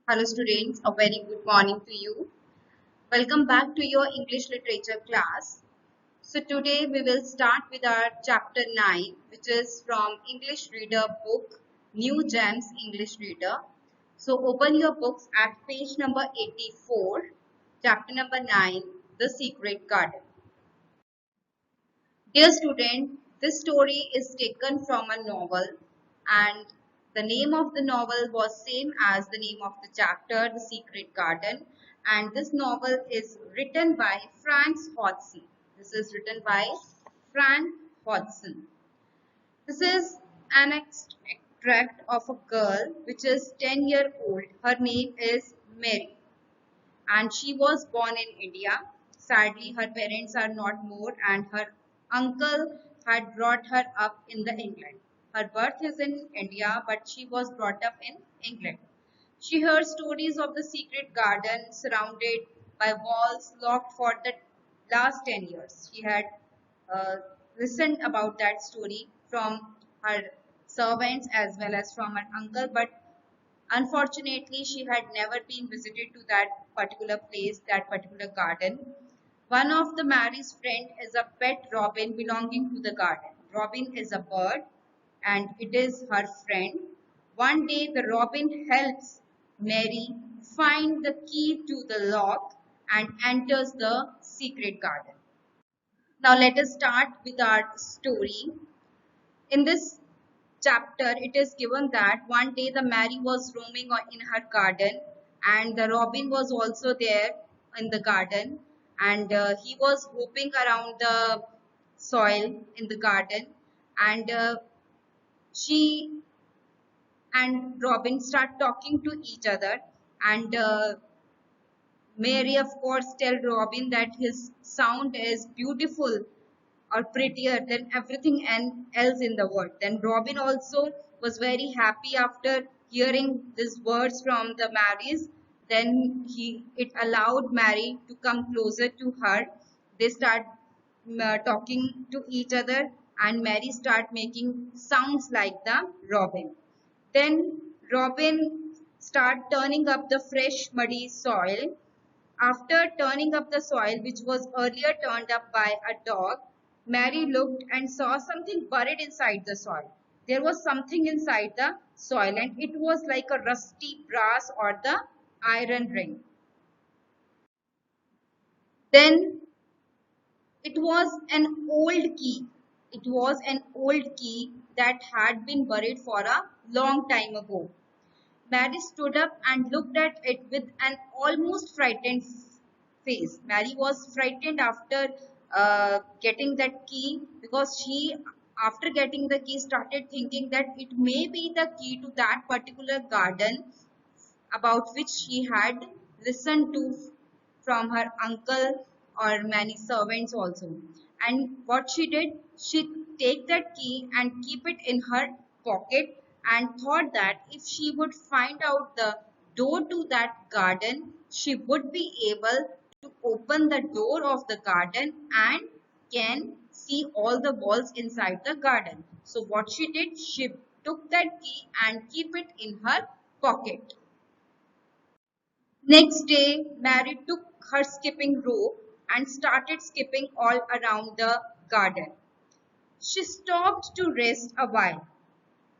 Hello students, a very good morning to you. Welcome back to your English literature class. So today we will start with our chapter 9, which is from English Reader book, New Gems English Reader. So open your books at page number 84, chapter number 9, The Secret Garden. Dear student, this story is taken from a novel and the name of the novel was same as the name of the chapter, The Secret Garden, and this novel is written by Franz Hodgson. This is written by Frank Hodgson. This is an extract of a girl which is 10-year old. Her name is Mary and she was born in India. Sadly, her parents are not more and her uncle had brought her up in the England. Her birth is in India, but she was brought up in England. She heard stories of the secret garden surrounded by walls locked for the last 10 years. She had uh, listened about that story from her servants as well as from her uncle, but unfortunately, she had never been visited to that particular place, that particular garden. One of the Mary's friend is a pet robin belonging to the garden. Robin is a bird and it is her friend. One day the robin helps Mary find the key to the lock and enters the secret garden. Now let us start with our story. In this chapter, it is given that one day the Mary was roaming in her garden and the robin was also there in the garden and he was hopping around the soil in the garden and she and Robin start talking to each other and Mary of course tell Robin that his sound is beautiful or prettier than everything else in the world. Then Robin also was very happy after hearing these words from the Marys. Then it allowed Mary to come closer to her. They start talking to each other and Mary start making sounds like the robin. Then Robin start turning up the fresh muddy soil. After turning up the soil, which was earlier turned up by a dog, Mary looked and saw something buried inside the soil. There was something inside the soil, and it was like a rusty brass or the iron ring. Then it was an old key. It was an old key that had been buried for a long time ago. Mary stood up and looked at it with an almost frightened face. Mary was frightened after getting that key because she, after getting the key, started thinking that it may be the key to that particular garden about which she had listened to from her uncle or many servants also. And what she did, she take that key and keep it in her pocket and thought that if she would find out the door to that garden, she would be able to open the door of the garden and can see all the walls inside the garden. So what she did, she took that key and keep it in her pocket. Next day, Mary took her skipping rope and started skipping all around the garden. She stopped to rest a while.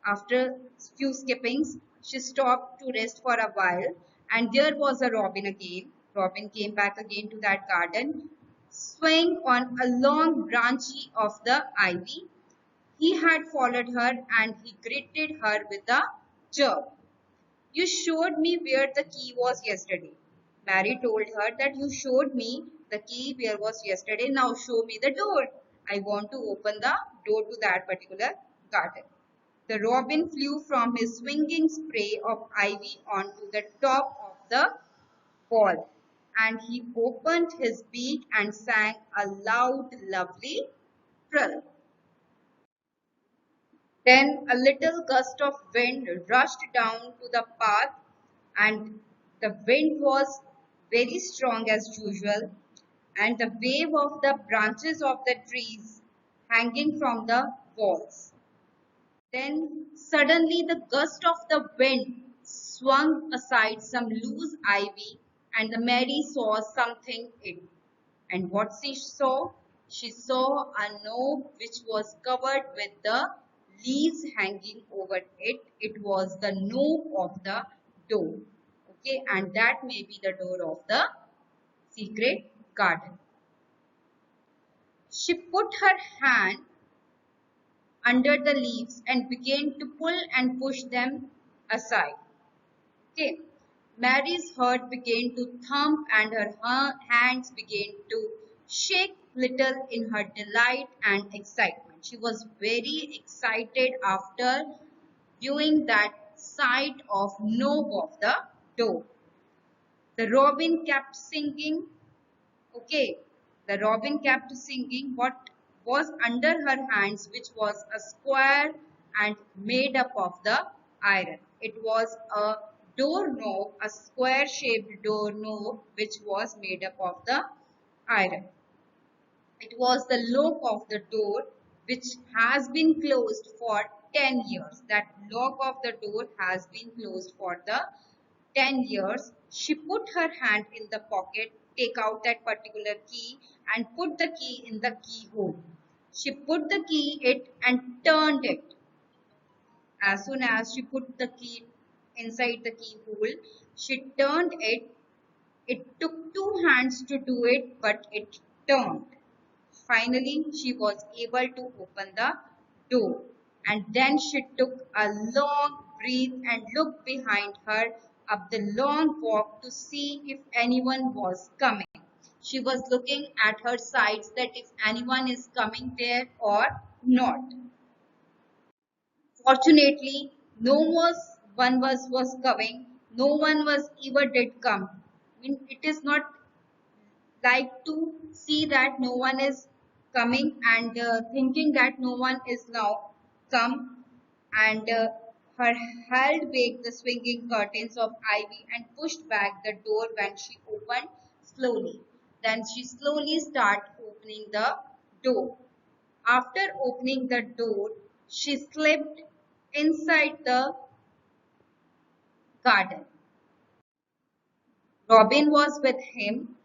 After few skippings, she stopped to rest for a while, and there was a robin again. Robin came back again to that garden, swaying on a long branch of the ivy. He had followed her and he greeted her with a chirp. You showed me where the key was yesterday. Mary told her that you showed me the key where was yesterday. Now show me the door. I want to open the door to that particular garden. The robin flew from his swinging spray of ivy onto the top of the wall, and he opened his beak and sang a loud, lovely trill. Then a little gust of wind rushed down to the path, and the wind was very strong as usual, and the wave of the branches of the trees hanging from the walls. Then suddenly the gust of the wind swung aside some loose ivy, and the Mary saw something it. And what she saw? She saw a knob which was covered with the leaves hanging over it. It was the knob of the door. Okay, and that may be the door of the secret garden. She put her hand under the leaves and began to pull and push them aside. Okay. Mary's heart began to thump and her hands began to shake little in her delight and excitement. She was very excited after viewing that sight of knob of the door. The robin kept singing. Okay, the robin kept singing what was under her hands, which was a square and made up of the iron. It was a doorknob, a square shaped doorknob, which was made up of the iron. It was the lock of the door which has been closed for 10 years. That lock of the door has been closed for the 10 years. She put her hand in the pocket, take out that particular key and put the key in the keyhole. She put the key it and turned it. As soon as she put the key inside the keyhole, she turned it. It took 2 hands to do it, but it turned. Finally, she was able to open the door, and then she took a long breath and looked behind her up the long walk to see if anyone was coming. She was looking at her sides that if anyone is coming there or not. Fortunately, no one was coming. No one was ever did come. I mean, it is not like to see that no one is coming and thinking that no one is now come and her held back the swinging curtains of ivy and pushed back the door when she opened slowly. Then she slowly started opening the door. After opening the door, she slipped inside the garden. Robin was with him,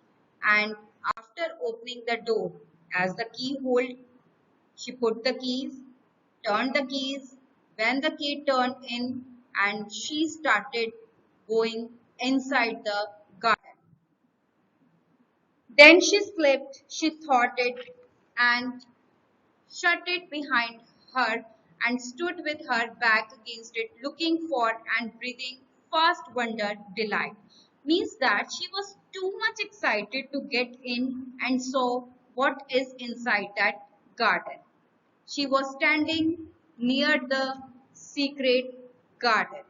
and after opening the door, as the keyhole, she put the keys, turned the keys. When the key turned in, and she started going inside the garden. Then she slipped, she thought it, and shut it behind her and stood with her back against it, looking for and breathing fast wonder, delight. Means that she was too much excited to get in and saw what is inside that garden. She was standing near the secret garden,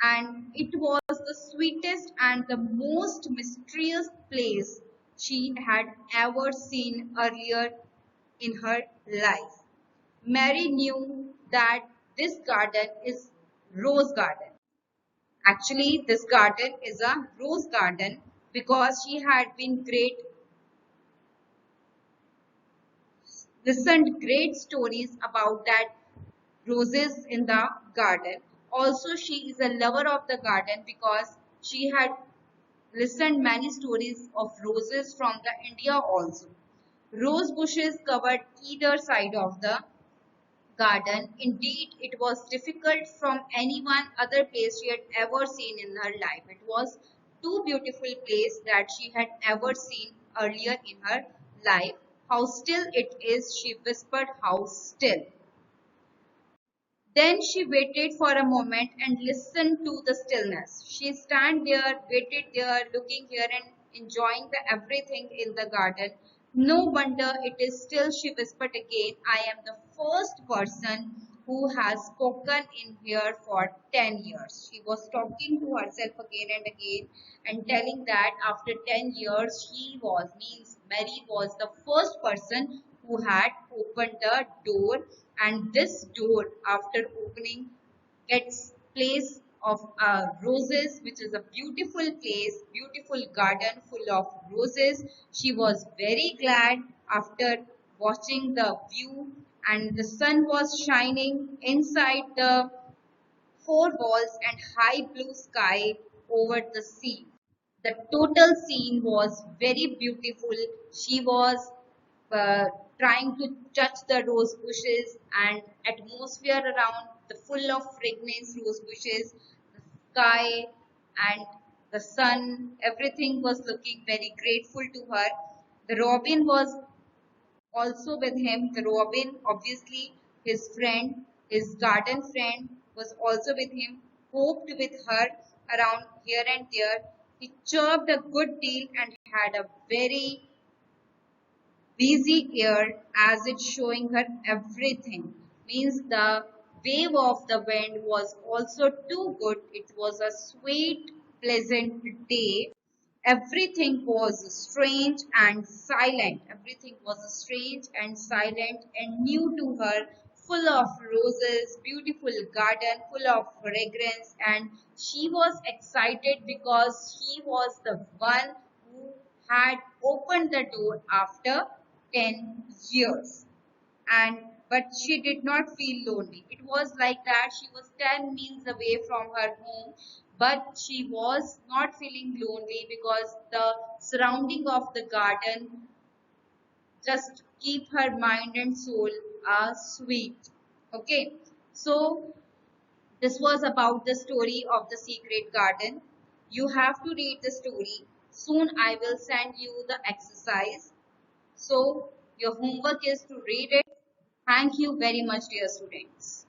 and it was the sweetest and the most mysterious place she had ever seen earlier in her life. Mary knew that this garden is rose garden. Actually, this garden is a rose garden because she had been listened great stories about that roses in the garden. Also, she is a lover of the garden because she had listened many stories of roses from the India also. Rose bushes covered either side of the garden. Indeed, it was difficult from any one other place she had ever seen in her life. It was too beautiful place that she had ever seen earlier in her life. How still it is, she whispered, how still. Then she waited for a moment and listened to the stillness. She stand there, waited there, looking here and enjoying the everything in the garden. No wonder it is still, she whispered again. I am the first person who has spoken in here for 10 years. She was talking to herself again and again and telling that after 10 years Mary was the first person who had opened the door, and this door after opening gets place of roses, which is a beautiful place, beautiful garden full of roses. She was very glad after watching the view, and the sun was shining inside the four walls and high blue sky over the sea. The total scene was very beautiful. She was uh, trying to touch the rose bushes and atmosphere around the full of fragrance rose bushes, the sky and the sun, everything was looking very grateful to her. The robin was also with him. The robin, obviously his friend, his garden friend, was also with him, hoped with her around here and there. He chirped a good deal and had a very busy air as it showing her everything. Means the wave of the wind was also too good. It was a sweet, pleasant day. Everything was strange and silent. Everything was strange and silent and new to her, full of roses, beautiful garden, full of fragrance, and she was excited because he was the one who had opened the door after 10 years. And but she did not feel lonely. It was like that she was 10 miles away from her home, but she was not feeling lonely because the surrounding of the garden just keep her mind and soul sweet. Okay, so this was about the story of the secret garden. You have to read the story. Soon I will send you the exercise. So your homework is to read it. Thank you very much, dear students.